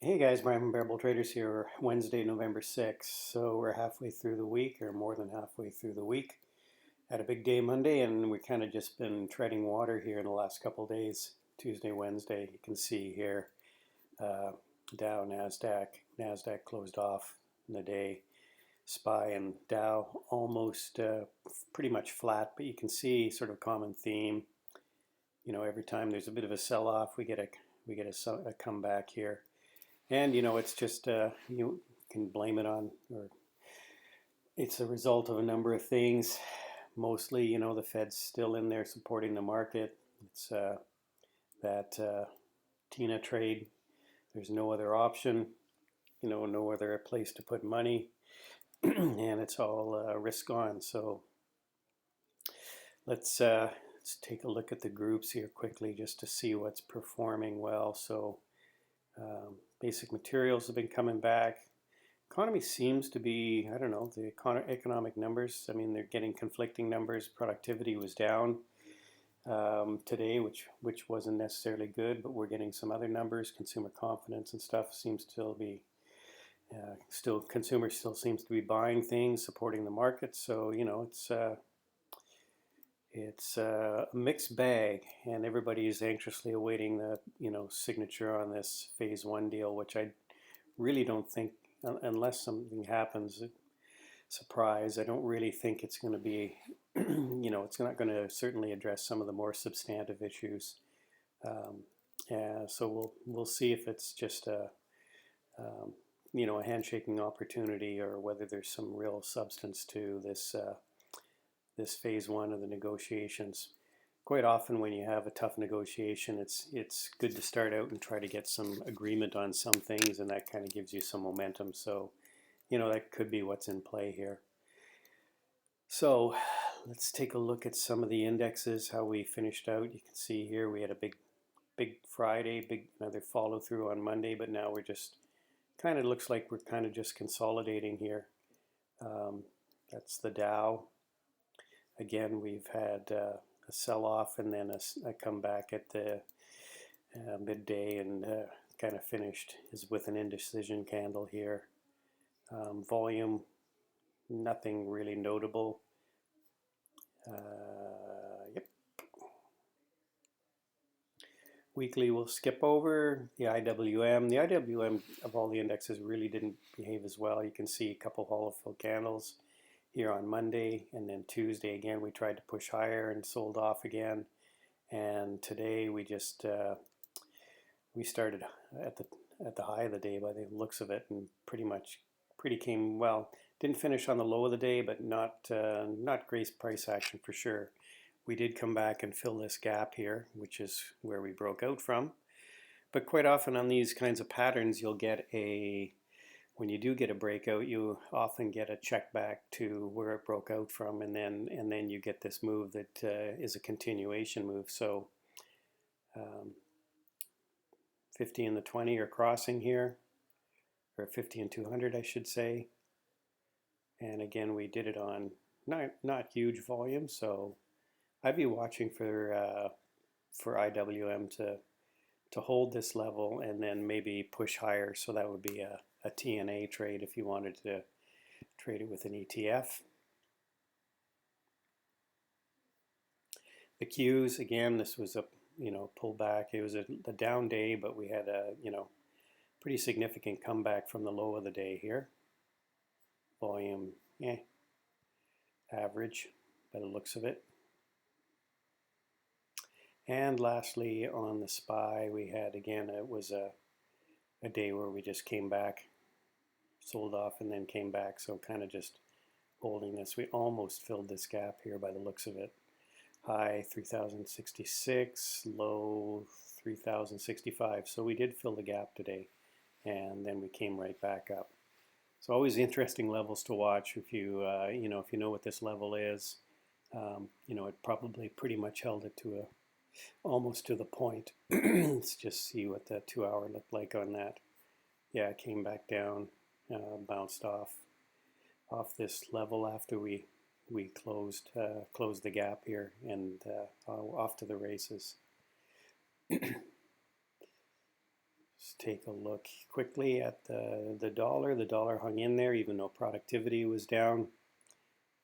Hey guys, Brian from Bearable Traders here, Wednesday, November 6th. So we're halfway through the week, or more than halfway through the week. Had a big day Monday, and we kind of just been treading water here in the last couple of days. Tuesday, Wednesday, you can see here, uh, Dow, NASDAQ closed off in the day. SPY and Dow almost pretty much flat, but you can see sort of common theme. Every time there's a bit of a sell-off, we get a comeback here. And it's just you can blame it on, or it's a result of a number of things. Mostly, the Fed's still in there supporting the market. It's that TINA trade. There's no other option, no other place to put money, and it's all risk on. So let's take a look at the groups here quickly just to see what's performing well. So basic materials have been coming back. Economy seems to be, I don't know, the economic numbers. I mean, they're getting conflicting numbers. Productivity was down today, which wasn't necessarily good, but we're getting some other numbers. Consumer confidence and stuff seems to still be consumers still seems to be buying things, supporting the market. So it's a mixed bag, and everybody is anxiously awaiting the signature on this phase one deal, which I really don't think, unless something happens, surprise, I don't really think it's going to be, it's not going to certainly address some of the more substantive issues. So we'll see if it's just a handshaking opportunity, or whether there's some real substance to this phase one of the negotiations. Quite often when you have a tough negotiation, it's good to start out and try to get some agreement on some things, and that kind of gives you some momentum. So, that could be what's in play here. So let's take a look at some of the indexes, how we finished out. You can see here we had a big Friday, another follow through on Monday, but now we're just kind of looks like we're kind of just consolidating here. That's the Dow. Again, we've had a sell-off and then a comeback at the midday, and kind of finished is with an indecision candle here. Volume, nothing really notable. Yep. Weekly we'll skip over the IWM. The IWM of all the indexes really didn't behave as well. You can see a couple hollow fill candles here on Monday, and then Tuesday again we tried to push higher and sold off again. And today we just we started at the high of the day by the looks of it, and pretty came well. Didn't finish on the low of the day, but not great price action for sure. We did come back and fill this gap here, which is where we broke out from. But quite often on these kinds of patterns, you'll get when you do get a breakout, you often get a check back to where it broke out from, and then you get this move that is a continuation move. So 50 and the 20 are crossing here, or 50 and 200 I should say. And again, we did it on not huge volume, so I'd be watching for IWM to hold this level and then maybe push higher. So that would be a TNA trade if you wanted to trade it with an ETF. The Qs, again, this was a pullback. It was a down day, but we had a pretty significant comeback from the low of the day here. Volume, average by the looks of it. And lastly, on the SPY, we had, again, it was a day where we just came back, sold off, and then came back. So kind of just holding this. We almost filled this gap here by the looks of it. High 3,066, low 3,065. So we did fill the gap today, and then we came right back up. So always interesting levels to watch. If you if you know what this level is, it probably pretty much held it to almost to the point. Let's just see what that 2 hour looked like on that. Yeah, it came back down, bounced off this level after we closed the gap here, and off to the races. Just take a look quickly at the dollar. The dollar hung in there even though productivity was down.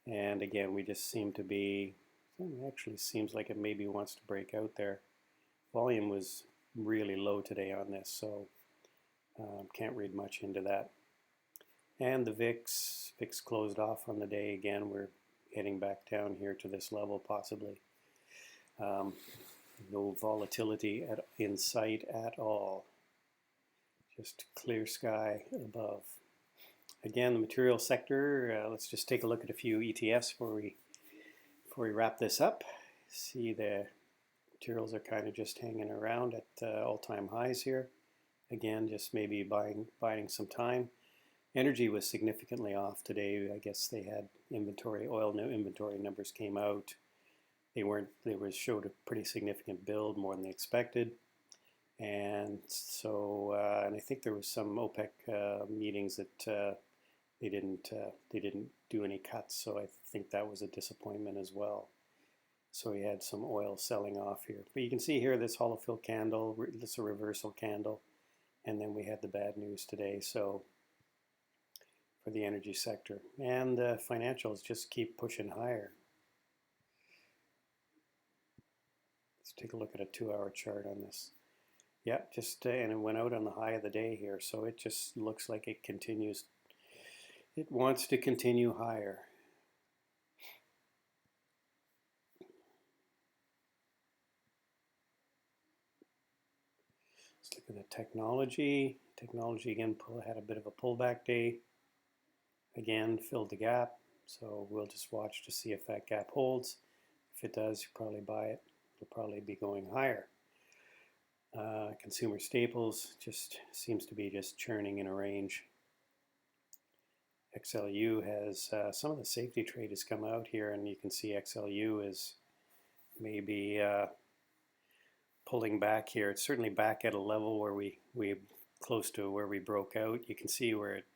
And again, we just seem to be, it actually seems like it maybe wants to break out there. Volume was really low today on this, so can't read much into that. And the VIX closed off on the day again. We're heading back down here to this level possibly. No volatility in sight at all. Just clear sky above. Again, the material sector, let's just take a look at a few ETFs before we wrap this up. See the materials are kind of just hanging around at all-time highs here. Again, just maybe biding some time. Energy was significantly off today. I guess they had oil inventory numbers came out. They showed a pretty significant build, more than they expected. And so, and I think there was some OPEC meetings that they didn't do any cuts. So I think that was a disappointment as well. So we had some oil selling off here. But you can see here this hollow fill candle, this is a reversal candle. And then we had the bad news today. So for the energy sector. And the financials just keep pushing higher. Let's take a look at a 2-hour chart on this. Yeah, and it went out on the high of the day here. So it just looks like it continues. It wants to continue higher. Let's look at the technology. Technology again had a bit of a pullback day. Again, filled the gap. So we'll just watch to see if that gap holds. If it does, you probably buy it. It'll probably be going higher. Consumer staples just seems to be just churning in a range. XLU has some of the safety trade has come out here, and you can see XLU is maybe pulling back here. It's certainly back at a level where we close to where we broke out. You can see where it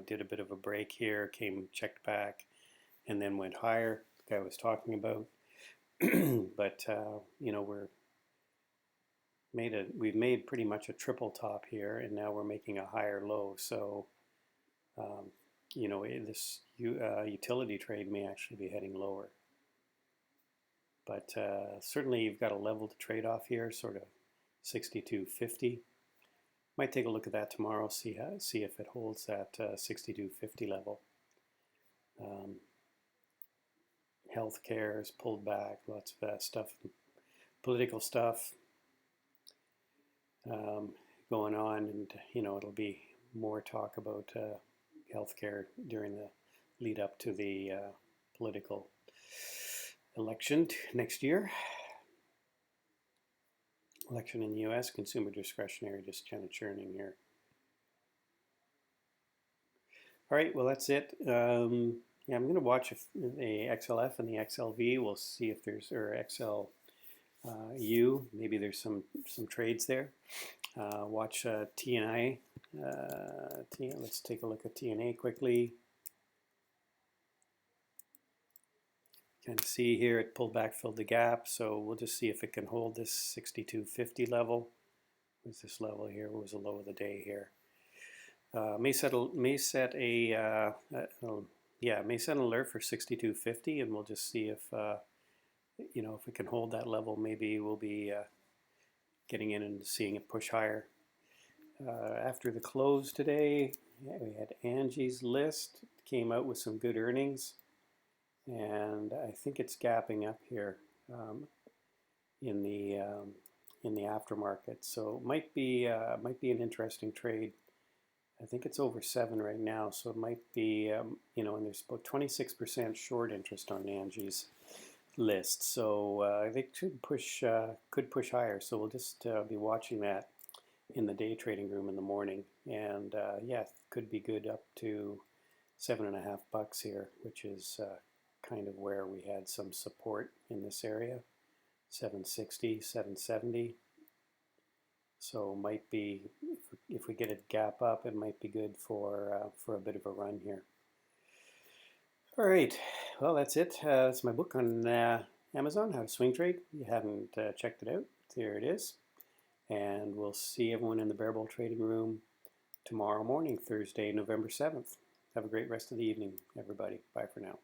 did a bit of a break here, checked back, and then went higher. The guy I was talking about, but we've made pretty much a triple top here, and now we're making a higher low. So this utility trade may actually be heading lower. But certainly you've got a level to trade off here, sort of 62.50. Might take a look at that tomorrow, see if it holds that 62.50 level. Healthcare has pulled back, lots of stuff, political stuff going on, and it'll be more talk about healthcare during the lead up to the political election next year. Election in the U.S., consumer discretionary just kind of churning here. All right, well that's it. Yeah, I'm going to watch the XLF and the XLV. We'll see if there's, or XLU, maybe there's some trades there. Watch TNA. Let's take a look at TNA quickly. Kind of see here it pulled back, filled the gap, so we'll just see if it can hold this 62.50 level. What's this level here? What was the low of the day here? May set an alert for 62.50, and we'll just see if if we can hold that level. Maybe we'll be getting in and seeing it push higher. After the close today, we had Angie's List, came out with some good earnings. And I think it's gapping up here in the aftermarket, so it might be an interesting trade. I think it's over 7 right now, so it might be and there's about 26% short interest on Angie's List, so they could push higher. So we'll just be watching that in the day trading room in the morning, and yeah, it could be good up to $7.50 here, which is kind of where we had some support in this area, 760, 770. So might be, if we get a gap up, it might be good for a bit of a run here. All right, well that's it. That's my book on Amazon, How to Swing Trade. If you haven't checked it out, there it is. And we'll see everyone in the Bear Bull Trading Room tomorrow morning, Thursday, November 7th. Have a great rest of the evening, everybody. Bye for now.